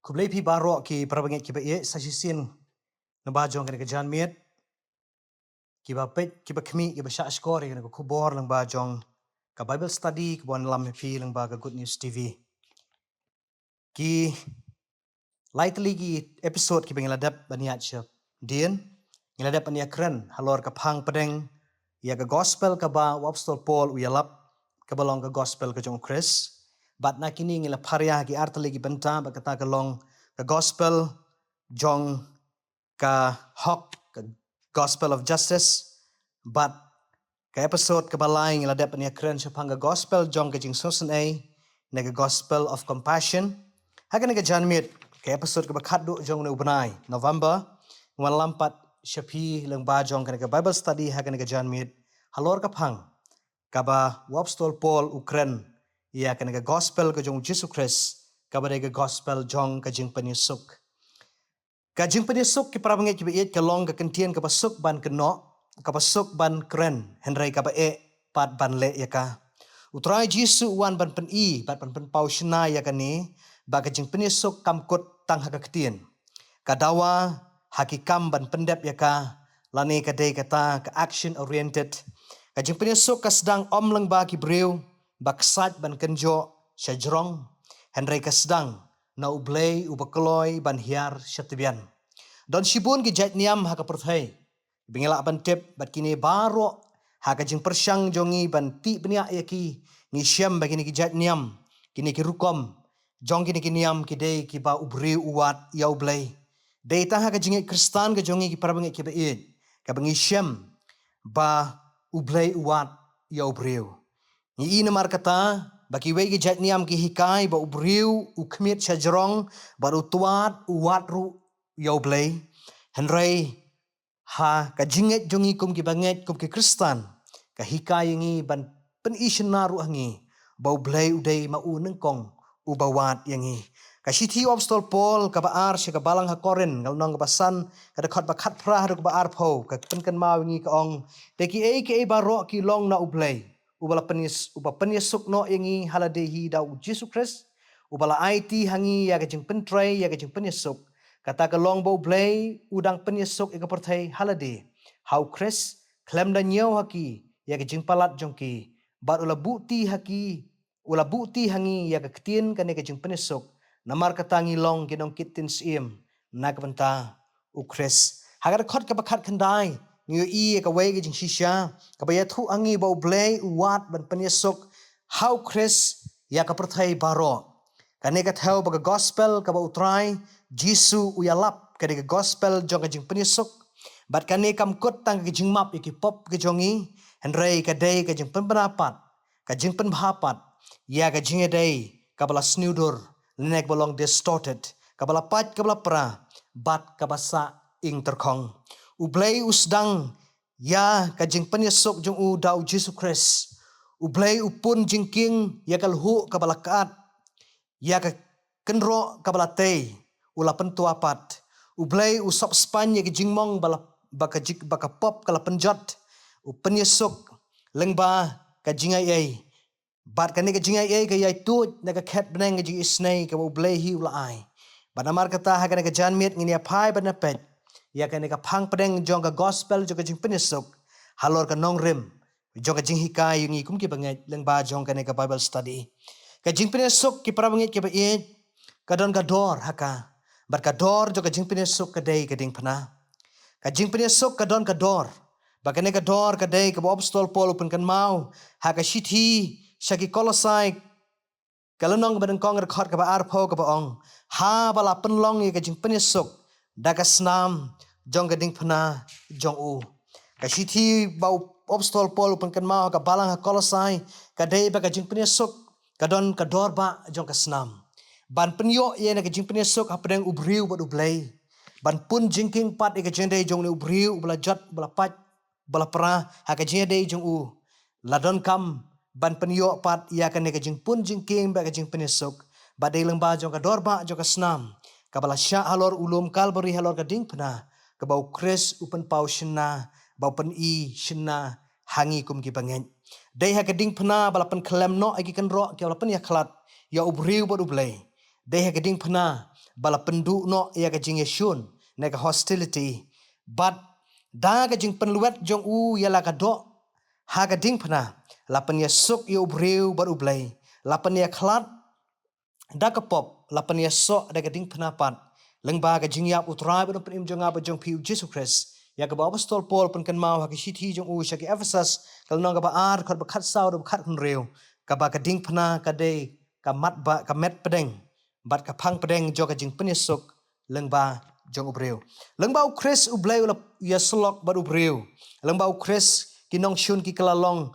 Kublai pi baro ki prabanget ki ba ye sasisin na bajong kan ke jan miet ki ba pet ki ba khmi ki ba sha skor kan ko khubor lang bajong ka Bible study ki bon lam pi lang ba ka Good News TV ki lightly ki episode ki bengeladap baniat syap dien ngeladap ania kren halor ka phang pedeng ya ka gospel ka ba apostol Paul uyalap ka balong ka gospel ka jong Chris bat na kini ngila pharia ki artali ki benta ba kata ka long ka gospel jong ka hok ka gospel of justice but ka episode ka balai ngila dap ania kren syapang ka gospel jong ka jing sosen ai na ka gospel of compassion hagan ka janmit ka episode ka bakhaddu jong na ubnai November ngalampat syapi lang ba jong ka Bible study hagan ka janmit halor ka phang ka ba apostol Paul Ukren ia ka gospel ka jong Jesus Christ ka ba ka gospel jong ka jing panisuk Kajing penisuk ki prabanget ki biit ka long ka kentian ka pasuk ban keno ka pasuk ban kren henry ka ba pat ban le ya ka utrai jisu wan ban pen i bat ban pen pau shna ya ka ni ba kajing penisuk kamkut tang ha ka ketien ka dawa hakikam ban pendep ya ka lani ka dei kata ka action oriented kajing penisuk ka sedang om lang ba ki breu ba ksat ban kenjo syajrong henry ka sedang na ublay ubakloi ban hiar syatibian. Don shibun ki jait niam haka perthai. Bingela ban tip bat kini baro haka jing persyang jongi ban ti benia yaki ngi syam bagini ki jait niam kini ki rukom jong kini ki niam ki dei ki ba ubri uwat ya ublay. Dei ta haka jingi kristan ka jongi ki parabangi ki bait ka bangi syam ba ublay uwat ya ubriu. Ni ina markata baki wei ki jat niam ki hikai ba ubriu ukmit syajrong baru tuat uwat ru yau blay henry ha ka jinget jongi kum ki banget kum ki kristan ka hikai ngi ban pen ishna ru angi ba blay udai ma u nengkong u bawat yangi ka sithi apostol Paul ka ba ar ka balang ha korin ngal nong ka basan ka de khot ba khat pra ka ba ar pho ka pen kan ma ngi ka ong te ki e ba ro ki long na u blay ubala penyesuk no yangi haladehi da Jesus Christ ubala IT hangi ya kajing pentrai ya kajing penyesuk kata ka long bo blay udang penyesuk ika perthai halade how Chris klem da nyau haki ya kajing palat jongki bat ula bukti hangi ya ka ketien kan ya kajing penyesuk namar katangi long ginong kitin sim na kabenta u Chris hagar khot ka bakhat khandai ngiyo i ka wei ka jing shisha ka ba yathu angi ba blay uwat ban penyesuk how Chris ya ka perthai baro kane ka thau ba gospel ka ba utrai jisu uyalap ka de gospel jong ka jing penyesuk bat kane kam kot tang ka jing map ki pop ka jongi henrei ka dei ka jing penpendapat ka jing penbhapat ya ka jing dei ka bala snudur nek bolong distorted ka bala pat ka bala pra bat ka basa ing terkhong ublay usdang ya kajing penyesuk jong u dau Jesus Christ ublay upun jingking ya kalhu kabalakat ya ka kenro kabalate ula pentuapat ublay usop span ya jingmong bala baka pop kala penjat u penyesuk lengba kajingai ai bat kane kajingai ai ka yai tut na ka khat benang kajing isnai ka ublay hi ula ai banamar kata ha ka janmit ngini apai banapet ya kan ka phang pedeng jong ka gospel jong ka jing penyesuk halor ka nong rim jong ka jing hikai ngi kum ki bangai leng ba jong ka ka Bible study ka jing penyesuk ki prabangi ki ba ye ka don ka dor haka bar ka dor jong ka jing penyesuk ka dei ka ding phana ka jing penyesuk ka don ka dor ba ka dor ka dei ka apostol Paul pun kan mau ha ka sithi syaki kolosai kalanong badang kong khot ka ba ar pho ka ba ong ha bala penlong ye ka jing penyesuk dagasnam jong gading phana jong u ka sithi bau apostol Paul pun kan mau ka balang ha kolosai ka dei ba ka jing penyesuk ka don ka dor ba jong ka snam ban penyo ye na ka jing penyesuk ha pedeng ubriu ba ublay ban pun jingking pat ka jing dei jong ni ubriu bala jat bala pat bala pra ha ka jing dei jong u ladon kam ban penyo pat ya ka ne ka jing pun jingking ba ka jing penyesuk ba dei leng ba jong ka dor ba jong ka snam kabala sya halor ulum kalbari halor ka ding pna ka bau Chris upen pau shna bau pen i shna hangi kum ki bangen dei ha ka ding pna bala pen klem no agi kan ro ki bala pen ya khlat ya ubriu bod ublay dei ha ka ding pna bala penduk no ia ka jing Yesun nega hostility but da ka jing penluet jong ia la ka do ha ka ding phna lapan ya sok ya ubreu bar ublay lapan ya khlat da ka pop lapan ya so da ka ding phna pat leng ba ka jing ya utrai ba pen im jong ba jong piu Jesus Christ ya ka ba apostol Paul pen kan mau ha ka shithi jong shaki Ephesus kal nong ka ba ar khot ba khat sau ba khat kun reu ka ba ka ding phna ka de ka mat ba ka met pedeng bat ka phang pedeng jo ka jing pen ya sok leng ba jong ubreu leng ba Christ ublay ya slok ba ubreu leng ba Christ kinong shun ki kalalong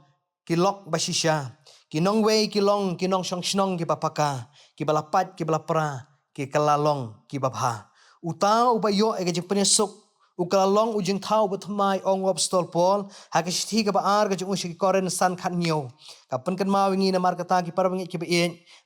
kilok basisya kinong wei kilong kinong shong shnong ki papaka ki balapat ki balapra ki kalalong ki babha utau ubayo ege jing penyesuk ukalalong ujing thau bathmai ong apostol Paul hakishi ka baar ka jung ushi koren san khan nyo kapan kan mau ngi na mar kata ki parwangi ki be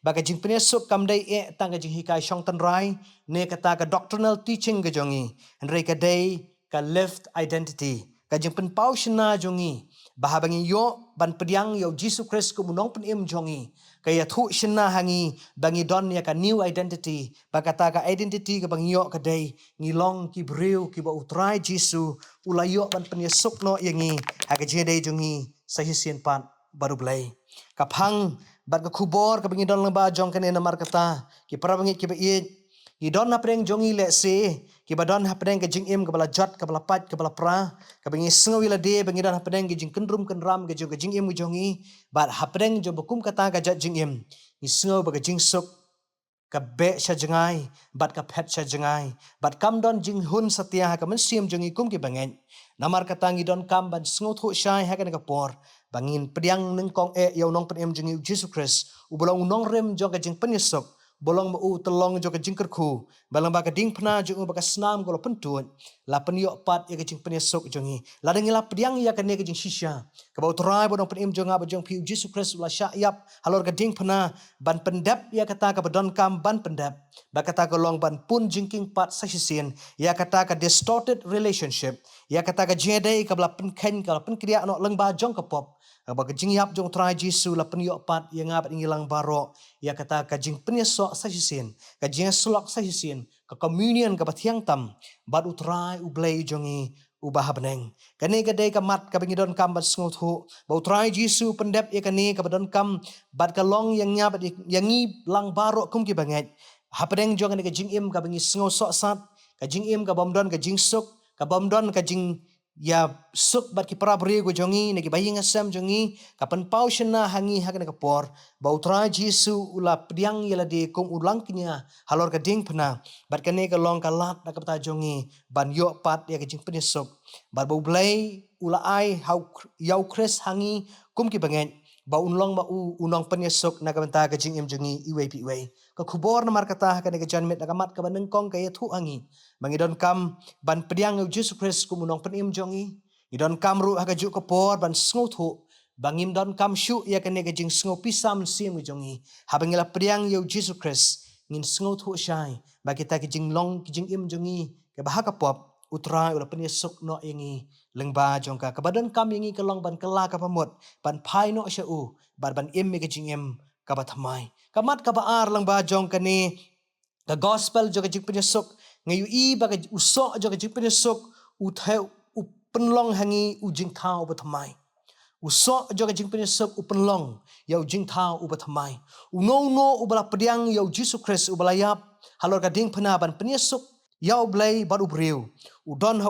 baga jing penyesuk kamdai tang ka jing hikai shong tan rai ne kata ka doctrinal teaching ka jongi andre ka day ka left identity ka jing pen pau shna jongi bahabangi yo ban pediang yo Jesus Christ ku munong pen im jongi kaya thu shna hangi bangi don ya ka new identity bakata ka identity ka bangi yo ka day ngilong ki breu ki ba utrai Jesus ulayo ban pen yesuk no yangi ha ka je day jongi sahisien pan baru blai ka phang bat ka khubor ka bangi don lamba jong ka ne na mar kata ki parabangi ki ba i don na preng jongi le se ki ba don ha preng ka jing im ka bala jot ka bala pat ka bala pra ka bangi sngawi la de bangi don ha preng ki jing kendrum kan ram ka jong ka jing im jongi bat ha preng jo bakum kata ka jat jing im ni sngaw ba ka jing suk ka be sha jangai bat ka phet sha jangai bat kam don jing hun satya ha ka men sim jongi kum ki bangen namar kata ngi don kam ban sngaw thu shai ha ka ka por bangin pediang neng kong yo nong pen im jongi Jesus Christ ubolong nong rem jong ka jing pen yesuk bolong ma telong jo ka jingker khu balang ba ka ding phna jo ba ka snam ko pentun la pen yo pat ya ka jing pen sok jongi la deng la pediang ya ka ne ka jing shisha ka ba utrai bo dong pen im jonga ba jong piu Jesus Christ la sha yap halor ka ding phna ban pendap ya kata ka badon kam ban pendap ba kata ka long ban pun jingking pat sa shisien ya kata ka distorted relationship ya kata ka jede ka bla pen khen ka pen kriya no leng ba jong ka pop ba ka jing yap jong trai Jesus la pen yo pat ya ngap ngilang baro ya kata ka jing pen so sa hisin ka jing slok sa hisin ka communion ka bathiang tam bad utrai ublay jongi ubah beneng kane ka day ka mat ka bingidon kam bat sngot hu ba utrai Jesu pendep ya kane ka badon kam bad ka long yang nya bad yangi lang baro kum ki banget hapdeng jong ka jing im ka bingi sngot so sat ka jing im ka bomdon ka jing suk ka bomdon ka jing ya suk bat ki parabri go jongi ne ki baying asam jongi kapan pau shna hangi hakane ka por bautra Jesu ula pediang yala de kum ulang kinya halor ka ding pna bat kane ka long ka lat na ka pata jongi ban yo pat ya ka jing pne sok bat bau blai ula ai hau yau kres hangi kum ki bangen ba unlong ma unong pne sok na ka pata ka jing im jongi iwe pi we ka khubor na mar kata ka ne ka janmet na ka mat ka baneng kong ka yathu hangi mangidon kam ban pediang Jesus Christ ku munong penim jongi idon kam ru ha ka ju ka por ban sngot hu bangim don kam shu ya ka ne ka jing sngo pisam sim jongi habangila pediang Jesus Christ ngin sngot hu shai ba kita ki jing long ki jing im jongi ka ba ka pop utra ula peni sok no yangi lengba jongka ka badon kam yangi ka long ban kala ka pamot ban phai no sha u ban im mi ka jing im ka ba thamai kamat ka ba ar lengba jong ka ni the gospel jo ka jing peni sok ngayu i ba ka uso jo ka jing peni sok u theu u penlong hangi u jing thau ba thamai uso jo ka jing peni sok u penlong ya u jing thau u ba thamai u no u bala pediang ya Jesus Christ u bala yap halor ka ding phana ban peni sok ya u blai baru breu u don ha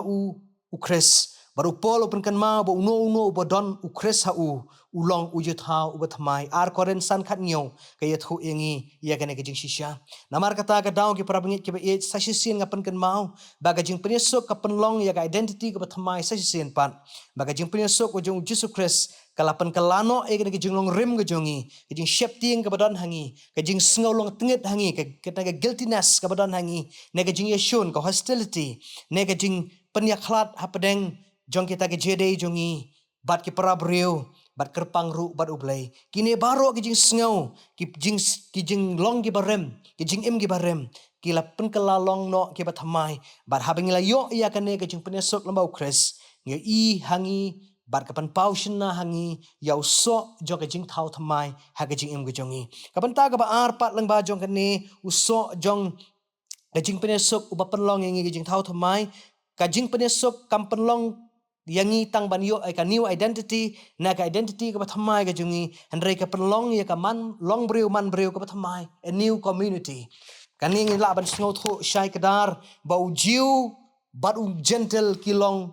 u Christ baru Paul open kan ma ba uno ba don u Christ ha u long u thau u ba thamai ar koren san khat nyo ka ye thu engi ya ka ne ka jing shisha namar kata ka daw ki parabangit ki ba e sa shisin ngapan kan mau ba ka jing peni sok ka penlong ya ka identity ka ba thamai sa shisin pan ba ka jing peni sok ko jong Jesus Christ kalapan kalano e ka jing long rim ka jongi ka jing shepting ka ba don hangi ka jing sngaw long tengit hangi ka ka guiltiness ka ba don hangi ne ka jing yeshun ka hostility ne ka jing penyakhlat hapadeng jong kita ke jede jongi bat ki parabreu bat kerpang ru bat ublai kini baro ki jing sngaw ki jing long ki barem ki jing im ki barem ki la pen kalalong no ki bat hamai bat habeng la yo ya kane ka jing penesok lambau kres nge i hangi bat kapan pau shina hangi yau so jo ka jing thau thamai ha ka jing im ka jongi kapan ta ka ba ar pat lang ba jong kane uso jong Kajing penesuk uba penlong yang kajing tahu thamai. Kajing penesuk kam penlong yangi tang ban yo ka new identity na ka identity ka thamai ka jungi handre ka penlong ya ka man long breu ka thamai a new community. Kaning la ban sngo thu shai kadar bau jiu but gentle kilong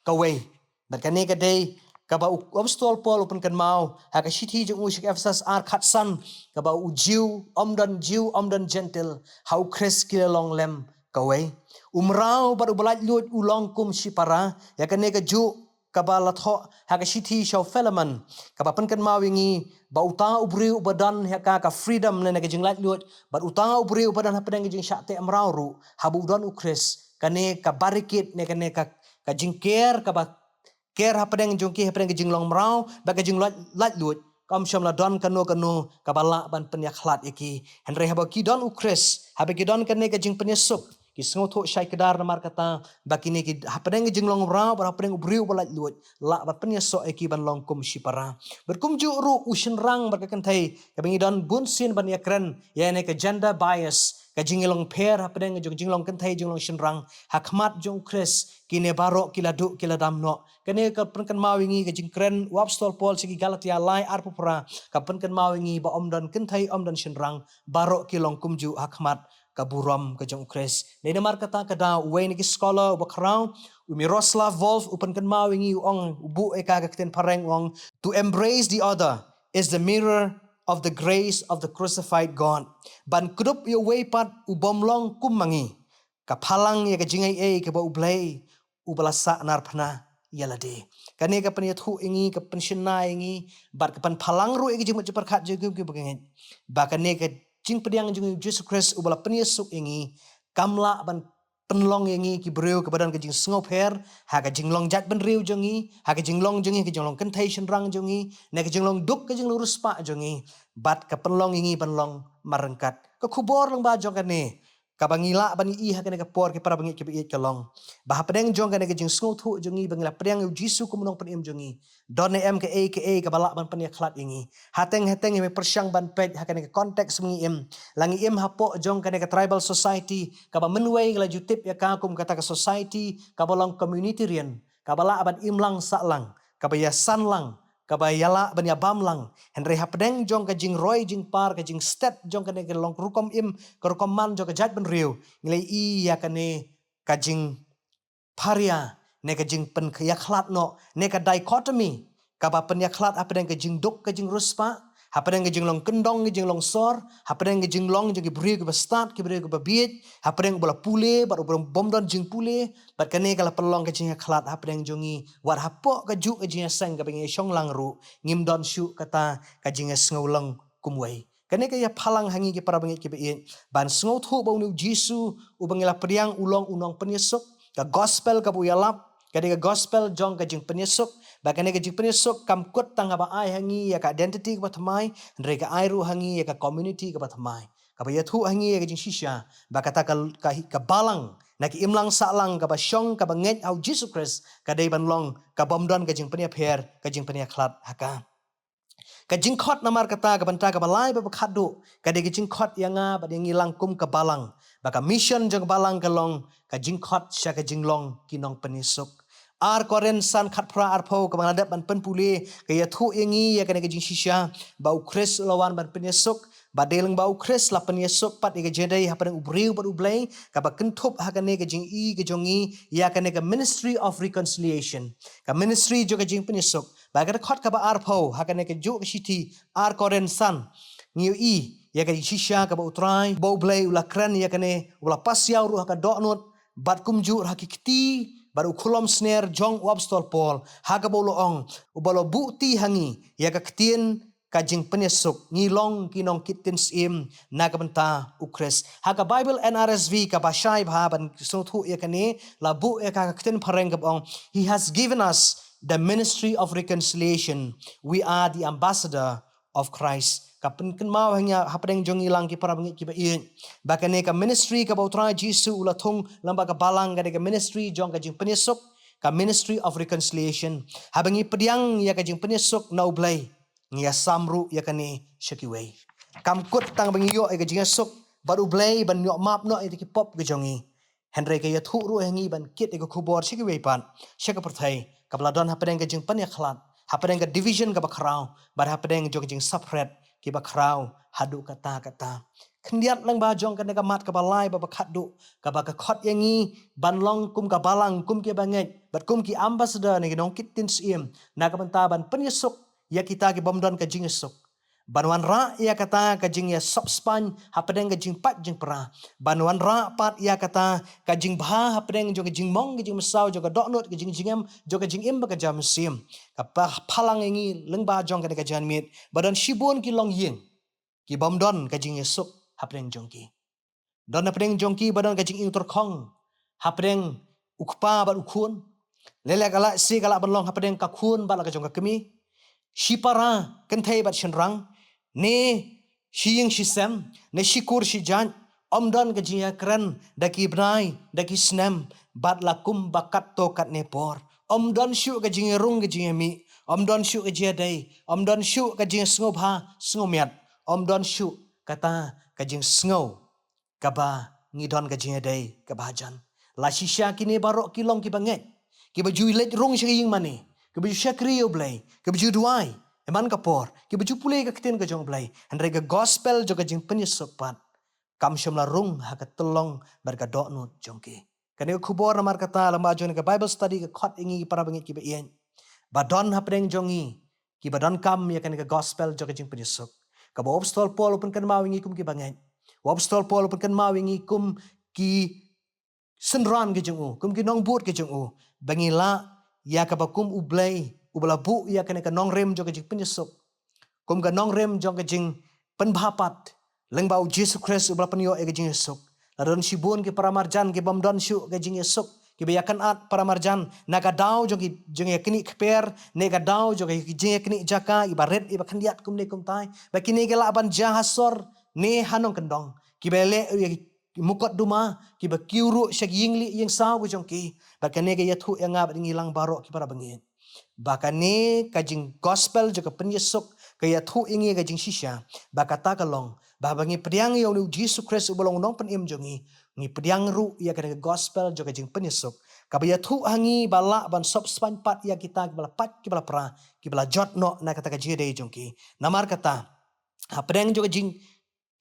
kaway. But kane ka day kaba obstol pol open kan mau haka shithi jung ushik efsas ar khatsan kaba ujiu omdan gentle how kres kilong lem kaway umrao bar ubalat lut ulong kum shipara ya kane ka ju kaba latho haka shithi shaw felaman kaba pen kan mau wingi ba uta ubri ubadan haka ka freedom ne ka jinglat lut bar uta ubri ubadan hapadang jing syate amrao ru habu don ukres kane ka barikit ne kane ka jingker kaba ker hapadeng jongki hapadeng jinglong mrau baga jinglat lat lut kam sham la don kano kabala ban penyakhlat iki henry haba ki don ukres haba ki don kane ka jing penyesuk ki sngo syai kedar namar kata bakini ki hapadeng jinglong mrau bar hapadeng ubriu balat lut la ba penyesuk iki ban long kum shipara berkum ju ru ushin rang barkakan thai kabingi don bunsin ban yakran ya ne ka gender bias ka jinglong per hapadeng jinglong kan thai jinglong shinrang hakmat jong kres kine barok kiladu kiladamno kene ka penkan mawingi ka jingkren wapstol pol sigi galatia lai arpupra ka penkan mawingi ba omdan kentai omdan shinrang barok kilong kumju hakmat ka buram ka jong kres ne mar kata kada weni ki scholar ba krau Miroslav Volf upan kan mawingi ong ubu eka ka kten pareng ong to embrace the other is the mirror of the grace of the crucified God ban kudup yo weipat ubomlong kumangi kapalang ya kajingai ke bau blay ubalasa narpana yalade kane ka panya thu ingi ka pensiona ingi bar ka pan palang ru igi jimut jepar khat jegu ke bagengen ba kane ka jing pediang jing Jesus Christ ubala penya suk ingi kamla ban penlong ingi ki breu ke badan ka jing sngo her ha ka jinglong jat ban riu jongi ha ka jinglong jongi ka jinglong kentai rang jongi ne ka jinglong duk ka jinglong ruspa jongi bat ka penlong ingi penlong marengkat ka khubor lang ba jong kane kabangila bani i hakane ka por ke para bangi ke bi kalong bah pedeng jong kane ke jing sngo thu jongi bangila pedeng jisu kumunong pen em jongi don em ke a ka balak ban pen khlat ingi hateng me persyang ban pet hakane ke konteks mengi em langi em hapo jong kane ke tribal society ka ba menwei la jutip ya ka kum kata ke society ka bolong community rian ka balak ban imlang saklang ka ba ya sanlang kabayala banya bamlang henry hapdeng jong ka jing roy jing par ka jing stet jong ka ne long rukom im ka rukom man jong ka jat ben riu ngilai i ya ka ne ka jing paria ne ka jing pen ka yakhlat no ne ka dichotomy ka ba pen yakhlat hapdeng ka jing duk ka jing ruspa hapdeng ka jing long kendong ka jing long sor hapdeng ka jing long jong ki bri ka start ki bri ka biet hapdeng bola pule bar bom don jing pule bat kane kala pelong ka jing yakhlat hapdeng jongi war hapo ka ju ka jing sang ka bengi shong lang ru ngim don shu kata ka jing sngolang kumwai kane ka ya phalang hangi ki para bengi ki be ban sngo thu bau nu jisu ubangila priang ulong unong penyesuk ka gospel ka bu yalap kade ka gospel jong ka jing penyesuk bakane ka jing penyesuk kam kut tang ba ai hangi ya ka identity ka thamai ndre ka ai ru hangi ya ka community ka thamai ka ba yathu hangi ya ka jing shisha bakata ka balang na ki imlang salang ka ba shong ka ba nget au Jesus Christ ka dei ban long ka bomdon ka jing penya pher ka jing penya khlat haka ka jing khot namar kata ka banta ka balai ba khadu ka de jing khot yanga ba ding ilang kum ka balang ba ka mission jong balang ka long ka jing khot sya ka jing long kinong penisuk ar koren san khat pra ar pho ka banadap ban pen pule ka ya thu ingi ya ka jing shisha ba ukres lawan ban penisuk ba deleng ba ukres la penisuk pat ga jedai ha padang ubriu ba ublai ka ba kentup ha ka ne ka jing i ka jongi ya ka ne ka ministry of reconciliation ka ministry jo ka jing penisuk ba ka khot ka ba ar pho ha ka ne ka jo ka shiti ar koren san ngiu i ya ka shisha ka ba utrai bo blai ula kran ya ka ne ula pasiau ru ha ka donut bat kumjur hakikti baru kulom snare jong wabstol pol haga bolo ong ubalo bukti hangi ya ka ktien kajing penyesuk ngilong kinong kitin sim naga benta ukres haga Bible NRSV ka basyai bha ban sothu ya kane labu ya ka ktin pareng ka ong he has given us the ministry of reconciliation we are the ambassador of Christ kapen ken mau hanya hapdeng jong ilang ki para bengi ki ba in bakane ka ministry ka bautra jisu ula thong lamba ka balang ka ministry jong ka jing penyesuk ka ministry of reconciliation habangi pediang ya ka jing penyesuk na ublai ngia samru ya kane syakiwei kam kut tang bengi yo ka jing suk baru blay ban nyok map no iti ki pop ke jongi Henry ke ya thu ru hengi ban kit ke khubor shi ke wepan shi ke perthai kabla don hapedeng ke jing pan ya khlat hapedeng ke division ke bakrau bar hapedeng jo ke jing separate ki bakrau hadu kata kendiat lang ba jong kan ka mat ka balai ba khaddu ka ba ka khot yangi ban long kum ka balang kum ki banget bat kum ki ambassador ni nong kit tin sim na ka banta ban penyesuk ya kita ki bomdon ka jing esuk Banwan ra ia kata ka jing ya sop span hapedeng ka jing pat jing pra banwan ra pat ia kata ka jing bha hapedeng jo ka jing mong ka jing masau jo ka doknot ka jing jingem jo ka jing im ba ka jam sim ka palang yangi leng ba jong ka jan mit badan shibun ki long yin ki bomdon ka jing esuk hapedeng jongki don hapedeng jongki badan ka jing ing torkhong hapedeng ukpa ba ukun lele kala si kala banlong hapedeng ka khun ba la ka jong ka kemi shipara kenthai bat shenrang ne shiying shisem ne shikur shijan omdon ka jing kran daki bnai daki snem bat la kum bakat to kat ne por omdon shu ka jing rung ka jing mi omdon shu ka jing dai omdon shu ka jing sngoba sngomiat omdon shu kata kajing snow kaba ngidon kajing dai kabajan la shisha kini barok kilong ki banget ki baju let rong shing mani ki baju shakri oblay ki baju duai eman kapor ki baju pulai ka kiten ka jong blay andre ka gospel jo kajing penyesok pat kam shomla rung haka telong berka doknut jongki kani khubor namar kata lamba jon ka bible study ka khot ingi para bangit ki baien badon hapdeng jongi ki badon kam ya kani ka gospel jo kajing penyesok Kaba obstol Paul pun kan mawingi kum ki bangai. Obstol Paul pun kan mawingi kum ki senran ke jengu. Kum ki nong buat ke jengu. Bangila ya kaba kum ublay. Ubala bu ya kena ka nong rem jo ke jing penyesuk. Kum ka nong rem jo ke jing penbapat. Leng bau Jesus Christ ubala penyo e ke jing esuk. Ladon shibun ki paramarjan ki bamdon syu ke jing esuk. Kibayakan at para marjan naga daw jogi jeng yakni kper nega daw jogi jeng yakni jaka ibaret iba kandiat kum ne kum tai bakini gela aban jahasor ne hanong kendong kibele mukot duma kiba kiuru shag yingli ying saw go jongki bakane ga yathu yang ngab ngilang barok ki para bangin bakane kajing gospel juga penyesuk kaya thu ingi kajing shisha bakata kalong babangi pediang yo nu Jesus Christ ubolong nong penim jongi ngi pediang ru ya kena gospel juga jing penyesuk kabaya thu hangi bala ban sop span pat ya kita kibala pat kibala pra kibala jot no na kata ka jide jongki namar kata hapedeng juga jing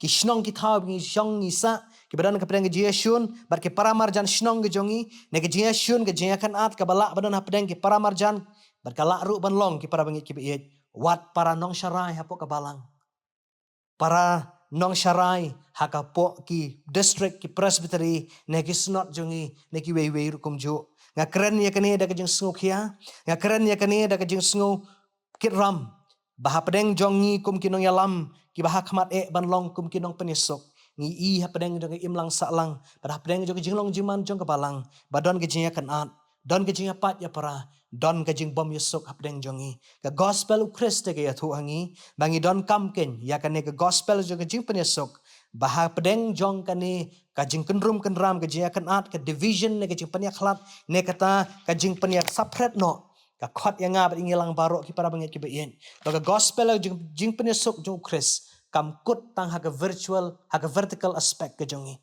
kishnong kita ngi shong isa kibadan ka pedeng jieshun bar ke paramarjan shnong ge jongi ne ge jieshun ge jiakan at kabala badan hapedeng ke paramarjan bar kala ru ban long ki para bangi ki biet wat para nong sharai hapo kabalang para nong sharai hakapo ki district ki presbytery ne ki snot jongi ne ki wei rukum jo nga keren ya kane da kajing sngo khia nga keren ya kane da kajing sngo kitram baha pedeng jongi kum kinong yalam ki baha khmat e ban long kum kinong penisok ngi i ha pedeng jong imlang salang pada pedeng jong jinglong jiman jong kabalang badon ke jinya kan at don ke jinya pat ya para don ke jing bom yesok ha pedeng jongi ka gospel Kriste ke ya thu hangi bangi don kamken ya kane ke gospel jong ke jing penisok baha pedeng jong kane kajing kenrum kenram ke jinya kan at ke division ne ke jing penyak khlat ne kata kajing penyak separate no ka khot yang ngab ingilang barok ki para bangit ki beien baga gospel jing penisok jong Chris kam kut tang ha vertical aspect ke jongi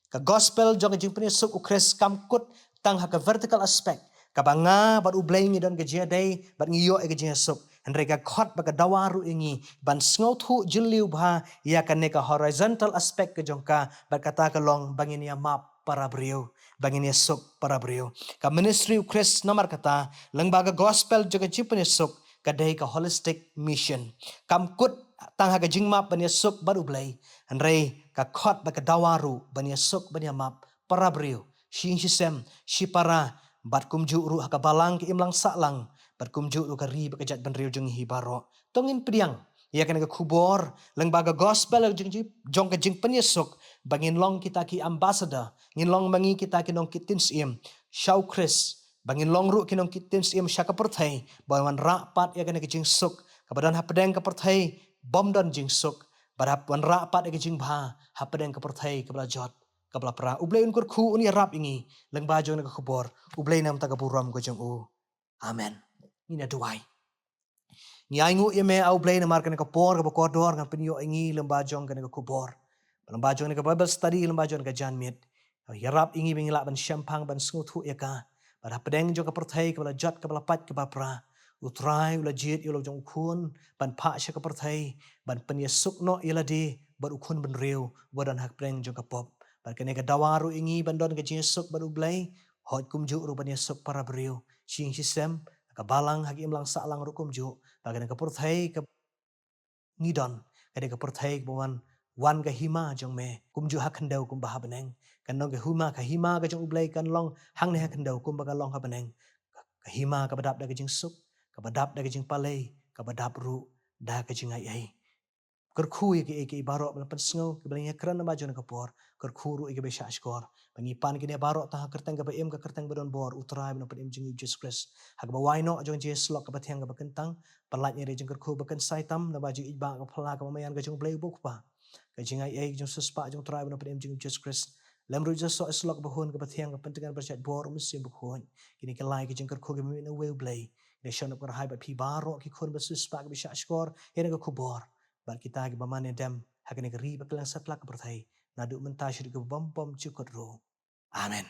ka gospel jong jing penisok Chris kam kut tang ha vertical aspect ka banga bat ublay ngi don ke jia dai bat ngi yo e ke jia sok andre ka khot baga dawaru ingi ban sngo thu jinliu bha ya ka ne ka horizontal aspect ke jongka bat kata ka long bangin ya map para brio bangin ya sok para brio ka ministry Chris nomor kata lang baga gospel joga chipne sok ka dai ka holistic mission kam kut tang ha ka jingmap ban ya sok baru blai andre ka khot baga dawaru ban ya sok ban ya map para brio shing shisem shipara bat kumju ru haka balang ke imlang saklang bat kumju ru ka ri bakajat ban riu jeng hibaro tongin priang ya kan ka khubor lang baga gospel jong ka jing penyesok bangin long kita ki ambassador ngin long mangi kita ki nong kitin sim shau Chris bangin long ru ki nong kitin sim shaka perthai bawan rapat ya kan ka jing sok kabadan hapedeng ka perthai bomdon jing sok barap wan rapat ya ka jing bha hapedeng ka perthai ka jot kabla pra ublay unkur khu uni rap ingi leng bajo na khubor ublay nam taga buram ko jong u amen ina duai ni aingu yeme au ublay na mar kan ka por ka dor ngan penyo ingi leng bajo kan ka khubor Lembajo ni ka Bible study lembajo ni ka Jan Mit. Yarap ingi bingila ban syampang ban sengutu ya ka. Pada pedeng jo ka perthai ka bala jat ka bala pat ka bapra. Utrai ula jit ula jong ukun ban pa sya ka perthai ban penyesuk no ila di ban ukun ban riu wadan hak pedeng jo ka pop. Ban kene ka dawaru ingi ban don ka jesuk ban ublay hot kumju ru ban yesuk para beriu. Sing sistem ka balang hak imlang salang ru kumju. Ban kene ka perthai ka ngidon kade ka perthai bawan wan ka hima jong me kumju hak handau kum bah beneng kan nong ka huma ka hima ka jong ublay kan long hang ne hak handau kum ba ka long ha beneng ka hima ka badap da ka jing suk ka badap da ka jing palai ka badap ru da ka jing ai ai kerkhui ke barok bela pensngo ke bela kran na bajon ka por kerkhuru ke be shashkor pangipan ke ne barok ta kerteng ka em ka kerteng badon bor utrai bela pem jing Jesus Christ hak ba waino jong Jesus lok ka bathang ka bakentang palat ni jong kerkhu baken saitam na baju iba ka phla ka mayan ka jong blai buk pa ka jing ai jong suspa jong trai bela pem jing Jesus Christ lemru so slok bahun ka bathang ka pentengan berchat bor musim bukhon kini ke lai ke jong kerkhu ke mi na we blai ne shon ka hai ba pi barok ki khon ba suspa ka be shashkor hene ka khubor Bal kita agi bamane dem hakene ri baklang satlak berthai nadu mentashir ke bom bom cukut ro. Amen.